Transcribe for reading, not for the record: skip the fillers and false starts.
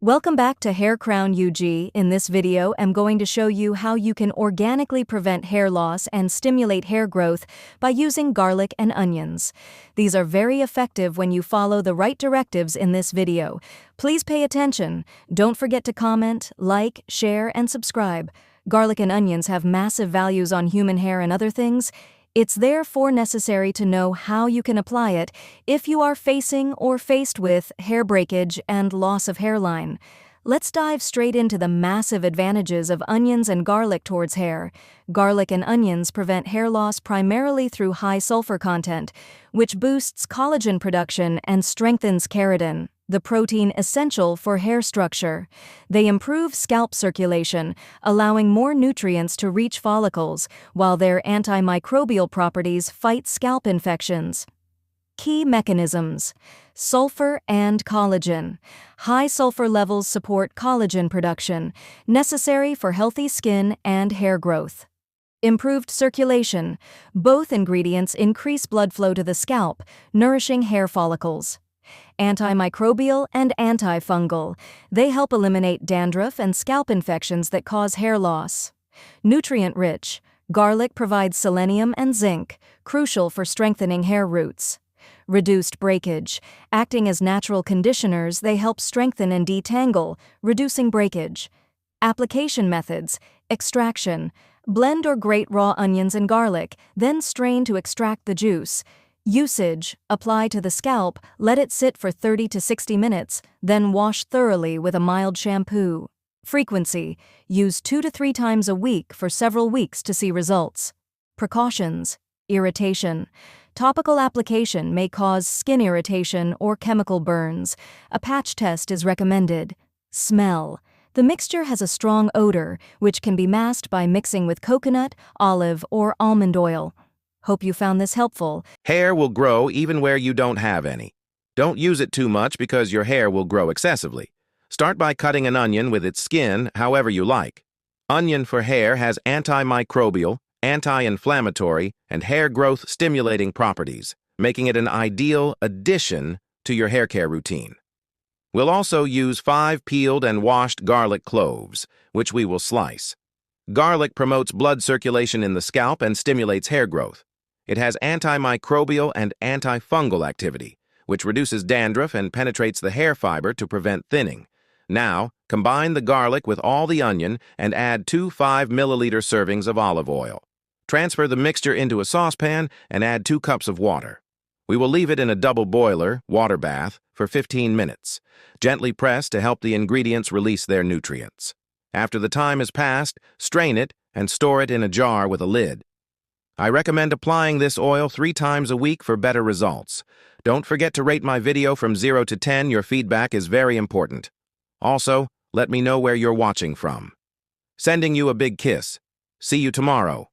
Welcome back to Hair Crown UG. In this video, I'm going to show you how you can organically prevent hair loss and stimulate hair growth by using garlic and onions. These are very effective when you follow the right directives in this video. Please pay attention. Don't forget to comment, like, share, and subscribe. Garlic and onions have massive values on human hair and other things. It's therefore necessary to know how you can apply it if you are facing or faced with hair breakage and loss of hairline. Let's dive straight into the massive advantages of onions and garlic towards hair. Garlic and onions prevent hair loss primarily through high sulfur content, which boosts collagen production and strengthens keratin, the protein essential for hair structure. They improve scalp circulation, allowing more nutrients to reach follicles, while their antimicrobial properties fight scalp infections. Key mechanisms: sulfur and collagen. High sulfur levels support collagen production, necessary for healthy skin and hair growth. Improved circulation. Both ingredients increase blood flow to the scalp, nourishing hair follicles. Antimicrobial and antifungal. They help eliminate dandruff and scalp infections that cause hair loss. Nutrient-rich. Garlic provides selenium and zinc, crucial for strengthening hair roots. Reduced breakage. Acting as natural conditioners, they help strengthen and detangle, reducing breakage. Application methods. Extraction. Blend or grate raw onions and garlic, then strain to extract the juice. Usage. Apply to the scalp, let it sit for 30 to 60 minutes, then wash thoroughly with a mild shampoo. Frequency. Use 2 to 3 times a week for several weeks to see results. Precautions. Irritation. Topical application may cause skin irritation or chemical burns. A patch test is recommended. Smell. The mixture has a strong odor, which can be masked by mixing with coconut, olive, or almond oil. Hope you found this helpful. Hair will grow even where you don't have any. Don't use it too much because your hair will grow excessively. Start by cutting an onion with its skin however you like. Onion for hair has antimicrobial, anti-inflammatory, and hair growth stimulating properties, making it an ideal addition to your hair care routine. We'll also use 5 peeled and washed garlic cloves, which we will slice. Garlic promotes blood circulation in the scalp and stimulates hair growth. It has antimicrobial and antifungal activity, which reduces dandruff and penetrates the hair fiber to prevent thinning. Now, combine the garlic with all the onion and add 2 5-milliliter servings of olive oil. Transfer the mixture into a saucepan and add 2 cups of water. We will leave it in a double boiler, water bath, for 15 minutes. Gently press to help the ingredients release their nutrients. After the time has passed, strain it and store it in a jar with a lid. I recommend applying this oil 3 times a week for better results. Don't forget to rate my video from 0 to 10. Your feedback is very important. Also, let me know where you're watching from. Sending you a big kiss. See you tomorrow.